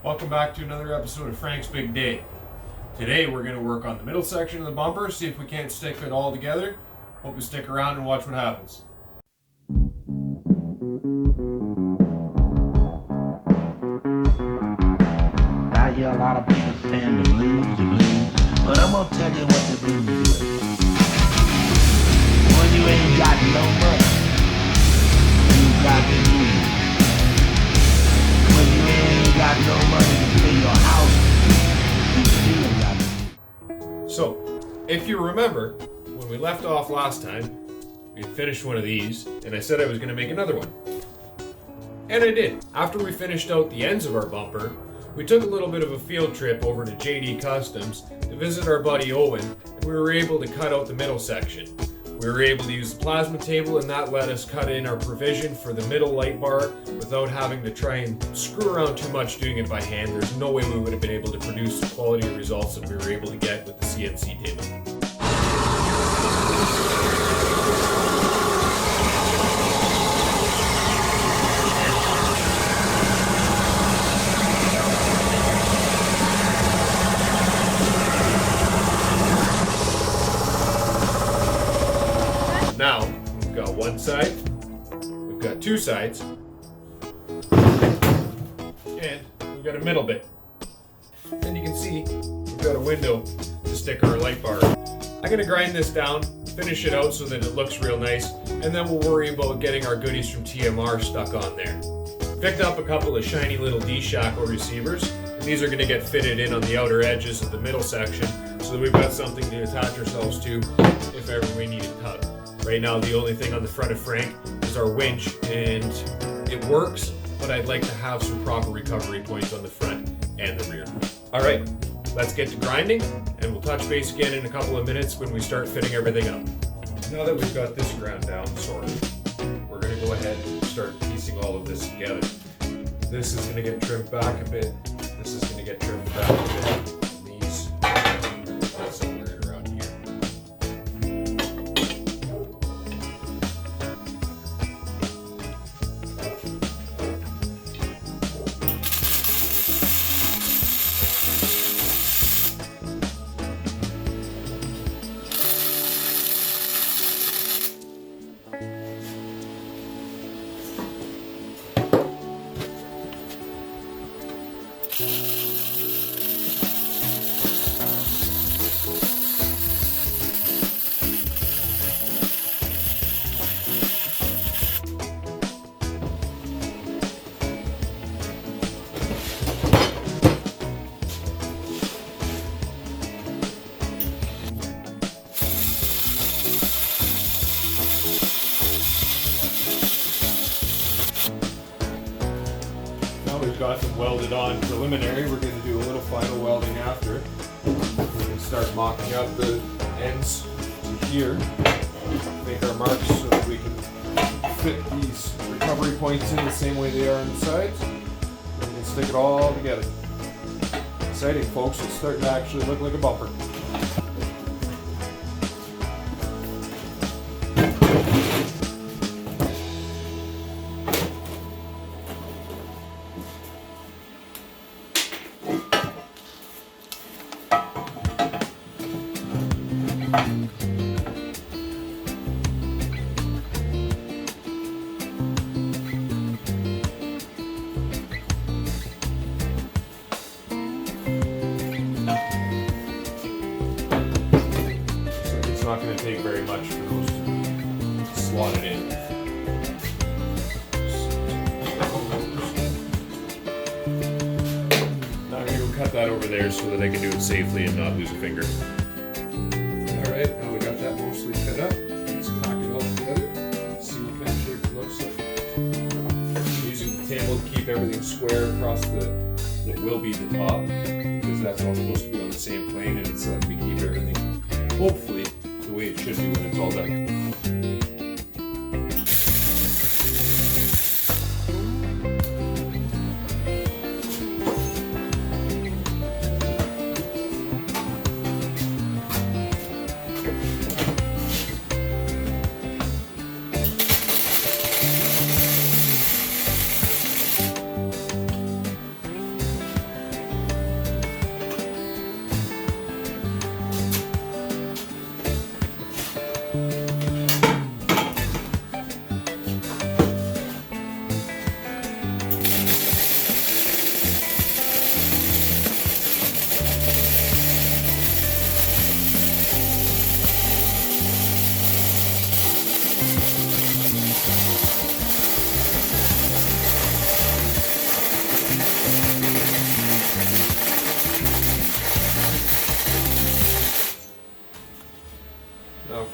Welcome back to another episode of Frank's Big Day. Today we're going to work on the middle section of the bumper, see if we can't stick it all together. Hope you stick around and watch what happens. I hear a lot of people saying the blues, but I'm gonna tell you what the blues is. When you ain't got no money, you got the blues. When you ain't got no money to pay your house, you still got the blues. So, if you remember, when we left off last time, we had finished one of these, and I said I was going to make another one. And I did. After we finished out the ends of our bumper, we took a little bit of a field trip over to JD Customs to visit our buddy Owen, and we were able to cut out the middle section. We were able to use the plasma table, and that let us cut in our provision for the middle light bar without having to try and screw around too much doing it by hand. There's no way we would have been able to produce the quality of results that we were able to get with the CNC table. Now, we've got one side, we've got two sides, and we've got a middle bit. And you can see we've got a window to stick our light bar. I'm going to grind this down, finish it out so that it looks real nice, and then we'll worry about getting our goodies from TMR stuck on there. Picked up a couple of shiny little D-shackle receivers, and these are going to get fitted in on the outer edges of the middle section so that we've got something to attach ourselves to if ever we need a tug. Right now, the only thing on the front of Frank is our winch, and it works, but I'd like to have some proper recovery points on the front and the rear. All right, let's get to grinding, and we'll touch base again in a couple of minutes when we start fitting everything up. Now that we've got this ground down, sort of, we're going to go ahead and start piecing all of this together. This is going to get trimmed back a bit. This is going to get trimmed back a bit. These are somewhere around here. We've got them welded on preliminary. We're going to do a little final welding after. We're going to start mocking up the ends to here, make our marks so that we can fit these recovery points in the same way they are on the sides. And we can stick it all together. Exciting, folks. It's starting to actually look like a bumper. It's not going to take very much for those to slot it in. Now I'm going to cut that over there so that I can do it safely and not lose a finger. Alright, now we got that mostly fit up. Let's pack it all together. See what kind of shape it looks like. I'm using the table to keep everything square across what will be the top, because that's all supposed to be on the same plane, and it's letting me keep everything, hopefully, the way it should be when it's all done.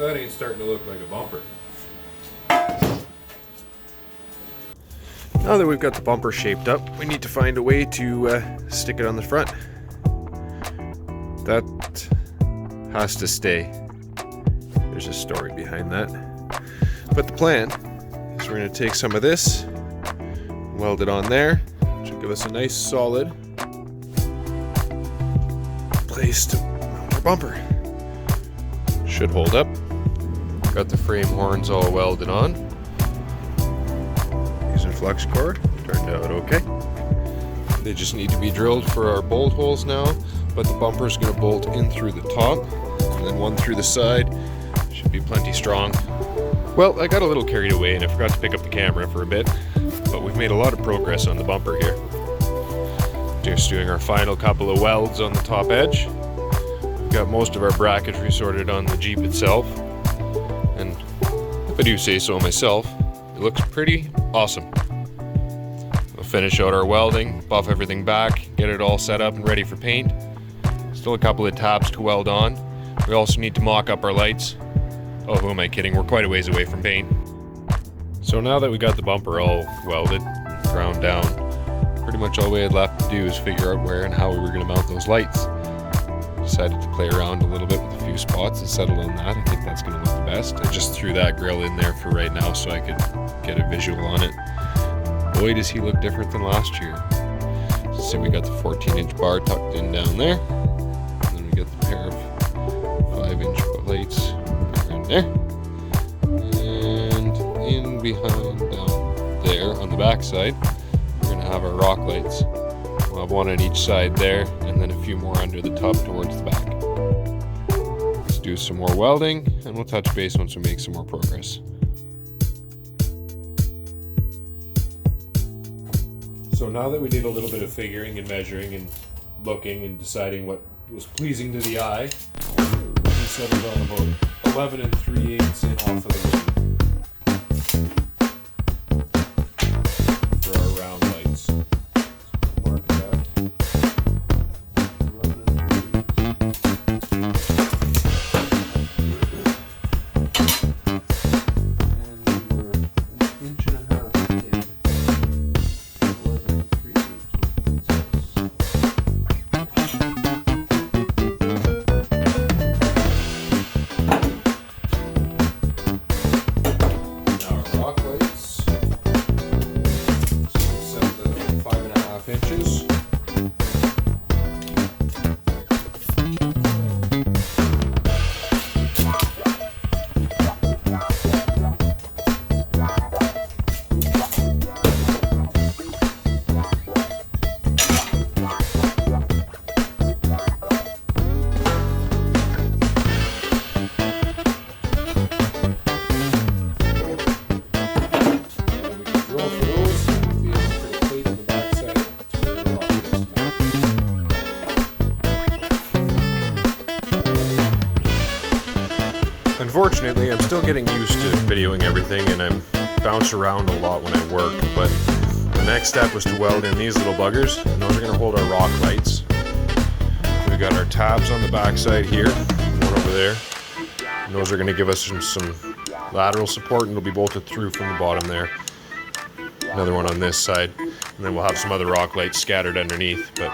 that ain't starting to look like a bumper. Now that we've got the bumper shaped up, we need to find a way to stick it on the front. That has to stay. There's a story behind that. But the plan is we're going to take some of this, weld it on there, which will give us a nice solid place to mount our bumper. Should hold up. Got the frame horns all welded on. Using flux cord, turned out okay. They just need to be drilled for our bolt holes now, but the bumper is going to bolt in through the top, and then one through the side. Should be plenty strong. Well, I got a little carried away and I forgot to pick up the camera for a bit, but we've made a lot of progress on the bumper here. Just doing our final couple of welds on the top edge. We've got most of our bracketry sorted on the Jeep itself, and if I do say so myself, it looks pretty awesome. We'll finish out our welding, buff everything back, get it all set up and ready for paint. Still a couple of tabs to weld on. We also need to mock up our lights. Oh, who am I kidding? We're quite a ways away from paint. So now that we got the bumper all welded, ground down, pretty much all we had left to do is figure out where and how we were going to mount those lights. Decided to play around a little bit with a few spots and settle on that. I think that's going to look the best. I just threw that grill in there for right now so I could get a visual on it. Boy, does he look different than last year. So we got the 14-inch bar tucked in down there. And then we got the pair of 5-inch lights around there. And in behind down there on the back side, we're going to have our rock lights. We'll have one on each side there, and then a few more under the tub towards the back. Let's do some more welding, and we'll touch base once we make some more progress. So now that we did a little bit of figuring and measuring and looking and deciding what was pleasing to the eye, we settled on about 11 3/8 in off of the rim for our round lights. Mark that. 11 3/8. And we were an inch and a half in. 11 3/8. Now our rock lights. So we set the 5.5 inches. Unfortunately, I'm still getting used to videoing everything and I'm bounce around a lot when I work, but the next step was to weld in these little buggers, and those are going to hold our rock lights. We've got our tabs on the back side here, one over there, and those are going to give us some lateral support, and it'll be bolted through from the bottom there. Another one on this side, and then we'll have some other rock lights scattered underneath, but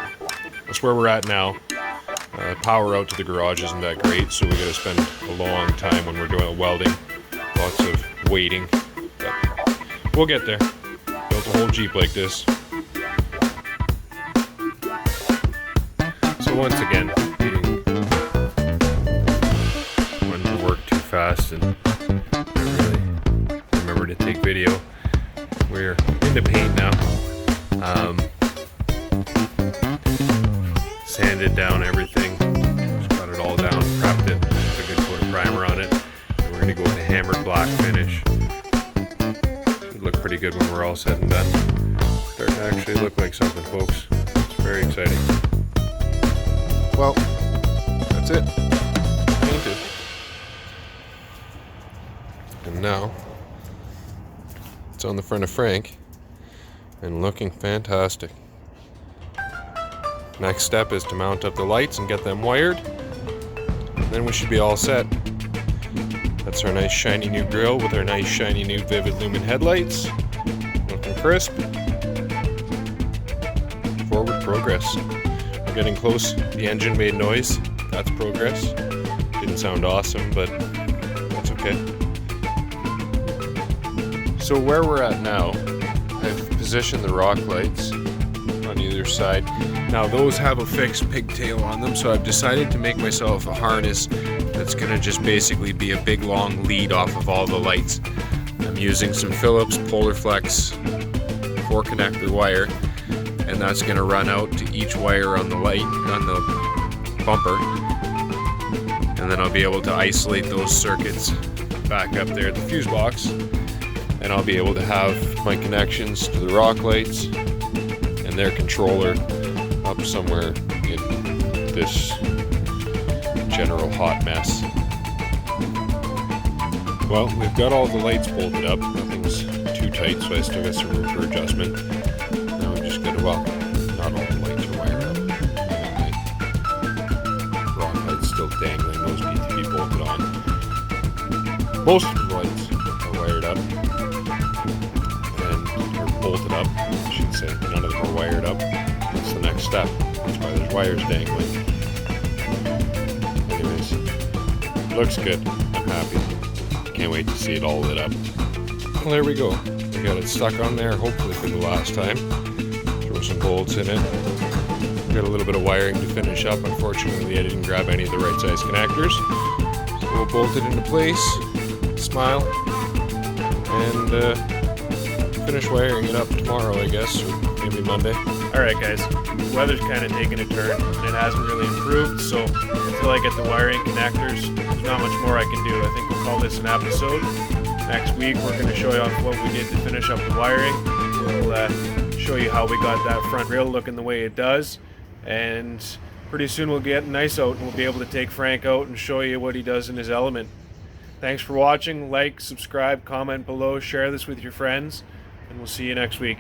that's where we're at now. Power out to the garage isn't that great, so we got to spend a long time when we're doing welding. Lots of waiting, but we'll get there. Built a whole Jeep like this. So once again, being one to work too fast and not really remember to take video. We're into paint now. Sanded down everything, just got it all down, prepped it, put a good coat of primer on it, and we're going to go with a hammered black finish. Should look pretty good when we're all said and done. Starting to actually look like something, folks. It's very exciting. Well, that's it. Painted. And now, it's on the front of Frank, and looking fantastic. Next step is to mount up the lights and get them wired. Then we should be all set. That's our nice shiny new grille with our nice shiny new Vivid Lumen headlights. Looking crisp. Forward progress. We're getting close. The engine made noise. That's progress. Didn't sound awesome, but that's okay. So where we're at now, I've positioned the rock lights on either side. Now those have a fixed pigtail on them, so I've decided to make myself a harness that's gonna just basically be a big long lead off of all the lights. I'm using some Phillips Polarflex 4-connector wire, and that's gonna run out to each wire on the light, on the bumper, and then I'll be able to isolate those circuits back up there at the fuse box, and I'll be able to have my connections to the rock lights and their controller up somewhere in this general hot mess. Well, we've got all the lights bolted up. Nothing's too tight, so I still got some room for adjustment. Now we just gotta, well, not all the lights are wired up. My rock lights still dangling, those need to be bolted on. Most of the lights are wired up and are bolted up, I should say. None of them are wired up. That's the next step. That's why there's wires dangling. Anyways, looks good. I'm happy. Can't wait to see it all lit up. Well, there we go. We got it stuck on there, hopefully for the last time. Throw some bolts in it. Got a little bit of wiring to finish up. Unfortunately, I didn't grab any of the right size connectors. So we'll bolt it into place, smile, and finish wiring it up tomorrow, I guess, or maybe Monday. Alright guys, the weather's kind of taking a turn, and it hasn't really improved, so until I get the wiring connectors, there's not much more I can do. I think we'll call this an episode. Next week we're going to show you off what we did to finish up the wiring. We'll show you how we got that front rail looking the way it does, and pretty soon we'll get nice out and we'll be able to take Frank out and show you what he does in his element. Thanks for watching. Like, subscribe, comment below, share this with your friends, and we'll see you next week.